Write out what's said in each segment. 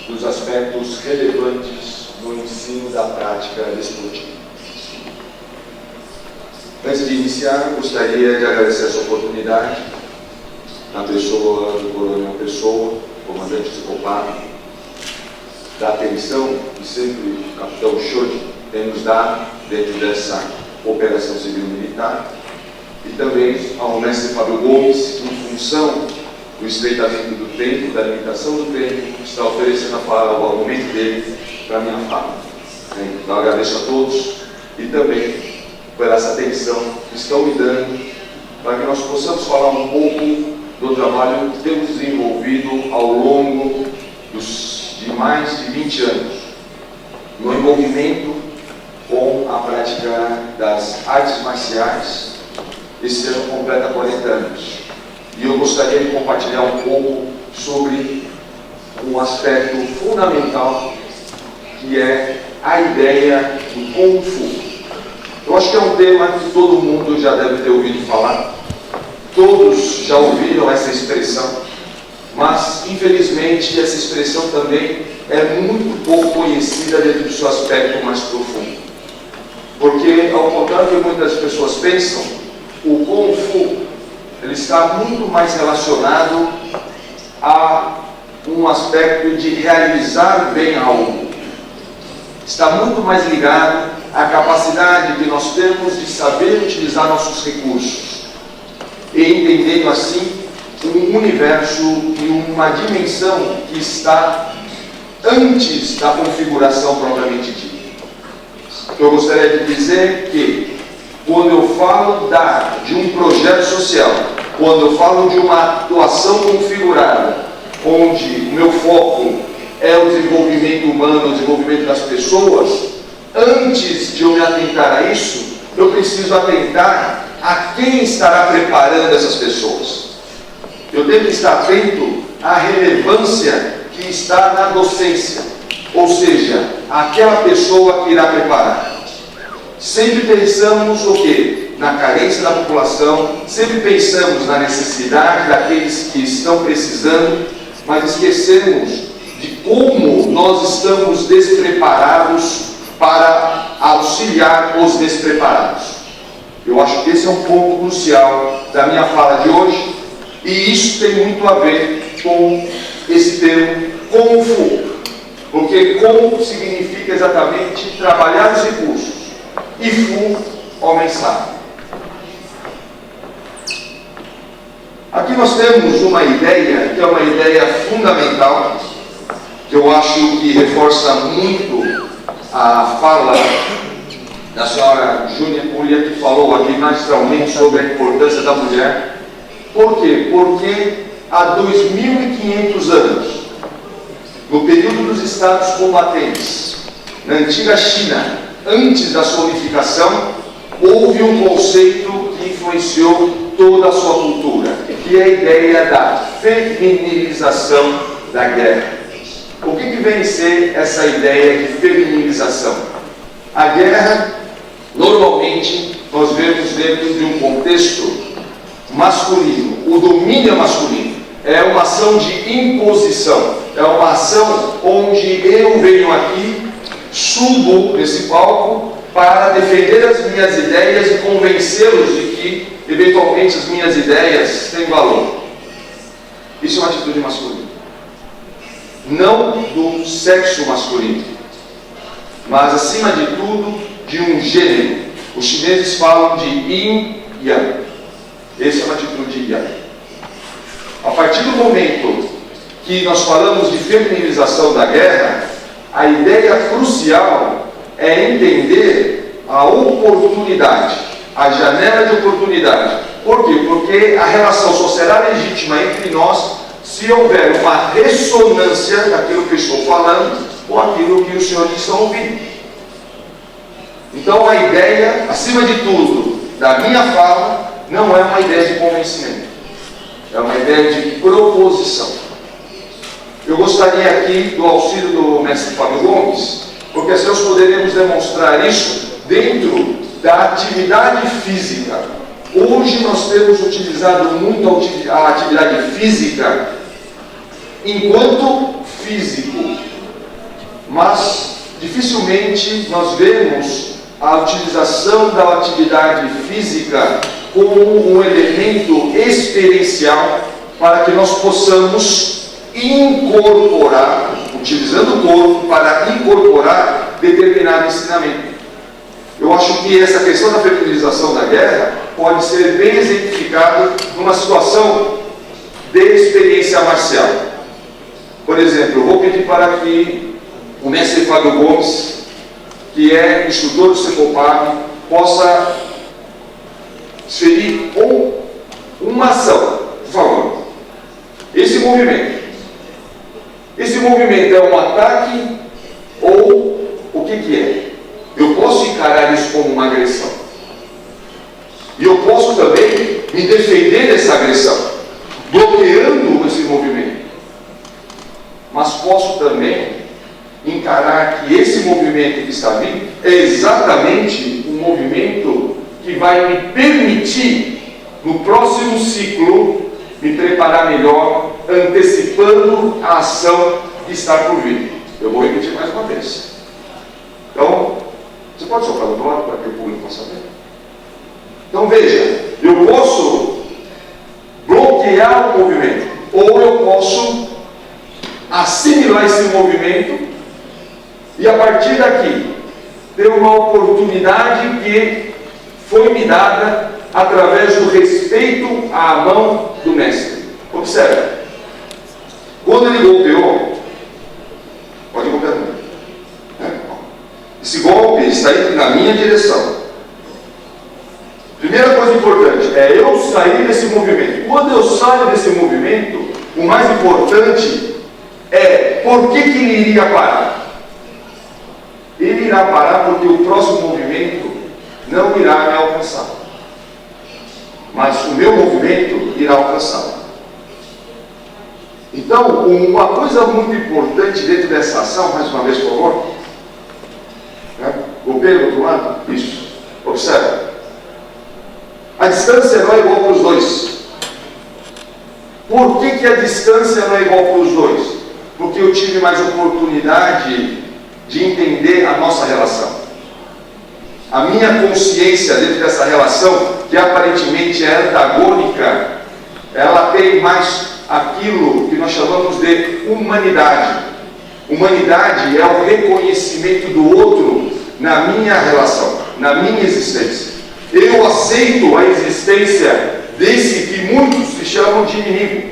dos aspectos relevantes no ensino da prática desportiva. Antes de iniciar, gostaria de agradecer essa oportunidade na pessoa do Coronel Pessoa, comandante do COPAB, da atenção que sempre o Capitão Schott tem nos dado dentro dessa operação civil-militar, e também ao mestre Fábio Gomes, em função do estreitamento do tempo, da limitação do tempo, está oferecendo a fala, o argumento dele para a minha fala. Então, eu agradeço a todos e também por essa atenção que estão me dando para que nós possamos falar um pouco do trabalho que temos desenvolvido ao longo de mais de 20 anos, no envolvimento com a prática das artes marciais. Esse ano completa 40 anos. E eu gostaria de compartilhar um pouco sobre um aspecto fundamental, que é a ideia do Kung Fu. Eu acho que é um tema que todo mundo já deve ter ouvido falar. Todos já ouviram essa expressão, mas infelizmente essa expressão também é muito pouco conhecida dentro do seu aspecto mais profundo. Porque, ao contrário do que muitas pessoas pensam, o Kung Fu ele está muito mais relacionado a um aspecto de realizar bem algo. Está muito mais ligado à capacidade que nós temos de saber utilizar nossos recursos e entendendo assim um universo e uma dimensão que está antes da configuração propriamente dita. Eu gostaria de dizer que quando eu falo de um projeto social, quando eu falo de uma atuação configurada, onde o meu foco é o desenvolvimento humano, o desenvolvimento das pessoas, antes de eu me atentar a isso, eu preciso atentar a quem estará preparando essas pessoas. Eu tenho que estar atento à relevância que está na docência, ou seja, aquela pessoa que irá preparar. Sempre pensamos o quê? Na carência da população, sempre pensamos na necessidade daqueles que estão precisando, mas esquecemos de como nós estamos despreparados para auxiliar os despreparados. Eu acho que esse é um ponto crucial da minha fala de hoje, e isso tem muito a ver com esse termo Kung Fu, porque Kung significa exatamente trabalhar os recursos, e Fu, homem sábio. Aqui nós temos uma ideia, que é uma ideia fundamental, que eu acho que reforça muito a fala da senhora Júnia Puglia, que falou aqui magistralmente sobre a importância da mulher. Por quê? Porque há 2.500 anos, no período dos estados combatentes, na antiga China, antes da sua unificação, houve um conceito que influenciou toda a sua cultura, que é a ideia da feminilização da guerra. O que vem ser essa ideia de feminilização? A guerra, normalmente, nós vemos dentro de um contexto masculino. O domínio é masculino. É uma ação de imposição. É uma ação onde eu venho aqui, subo nesse palco para defender as minhas ideias e convencê-los de que, eventualmente, as minhas ideias têm valor. Isso é uma atitude masculina. Não do sexo masculino, mas, acima de tudo, de um gênero. Os chineses falam de yin e yang. Essa é uma atitude yang. A partir do momento que nós falamos de feminilização da guerra, a ideia crucial é entender a oportunidade, a janela de oportunidade. Por quê? Porque a relação só será legítima entre nós se houver uma ressonância daquilo que eu estou falando com aquilo que os senhores estão ouvindo. Então a ideia, acima de tudo, da minha fala, não é uma ideia de convencimento, é uma ideia de proposição. Eu gostaria aqui do auxílio do mestre Fábio Gomes, porque assim nós poderemos demonstrar isso dentro da atividade física. Hoje nós temos utilizado muito a atividade física enquanto físico, mas dificilmente nós vemos a utilização da atividade física como um elemento experiencial para que nós possamos incorporar, utilizando o corpo para incorporar determinado ensinamento. Eu acho que essa questão da feminização da guerra pode ser bem exemplificada numa situação de experiência marcial. Por exemplo, eu vou pedir para que o mestre Fábio Gomes, que é instrutor do Secopab, possa desferir uma ação, por favor. Esse movimento é um ataque ou o que é? Eu posso encarar isso como uma agressão. E eu posso também me defender dessa agressão, bloqueando esse movimento. Mas posso também encarar que esse movimento que está vindo é exatamente um movimento que vai me permitir, no próximo ciclo, me preparar melhor, antecipando a ação que está por vir. Eu vou repetir mais uma vez. Então, você pode soprar do outro lado para que o público possa ver? Então veja, eu posso bloquear o movimento, ou eu posso assimilar esse movimento e a partir daqui ter uma oportunidade que foi me dada através do respeito à mão do mestre. Observe, quando ele golpeou, pode golpear também, né? Esse golpe está indo na minha direção. Primeira coisa importante é eu sair desse movimento. Quando eu saio desse movimento, o mais importante é por que ele iria parar. Ele irá parar porque o próximo movimento não irá me alcançar, mas o meu movimento irá alcançá-lo. Então, uma coisa muito importante dentro dessa ação, mais uma vez, por favor, né? Golpeia do outro lado, isso, observe. A distância não é igual para os dois. Por que a distância não é igual para os dois? Porque eu tive mais oportunidade de entender a nossa relação. A minha consciência dentro dessa relação, que aparentemente é antagônica, ela tem mais aquilo que nós chamamos de humanidade. Humanidade é o reconhecimento do outro na minha relação, na minha existência. Eu aceito a existência desse que muitos se chamam de inimigo.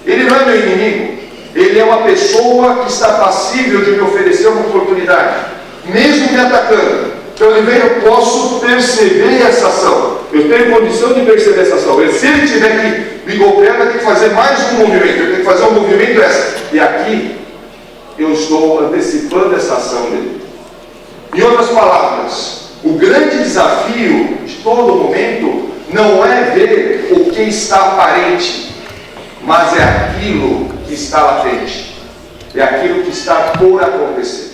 Ele não é meu inimigo, ele é uma pessoa que está passível de me oferecer uma oportunidade, mesmo me atacando. Então eu posso perceber essa ação, eu tenho condição de perceber essa ação. Se ele tiver que me golpear, eu tenho que fazer mais um movimento, eu tenho que fazer um movimento essa. E aqui eu estou antecipando essa ação dele. Em outras palavras, o grande desafio de todo momento não é ver o que está aparente, mas é aquilo que está latente, é aquilo que está por acontecer.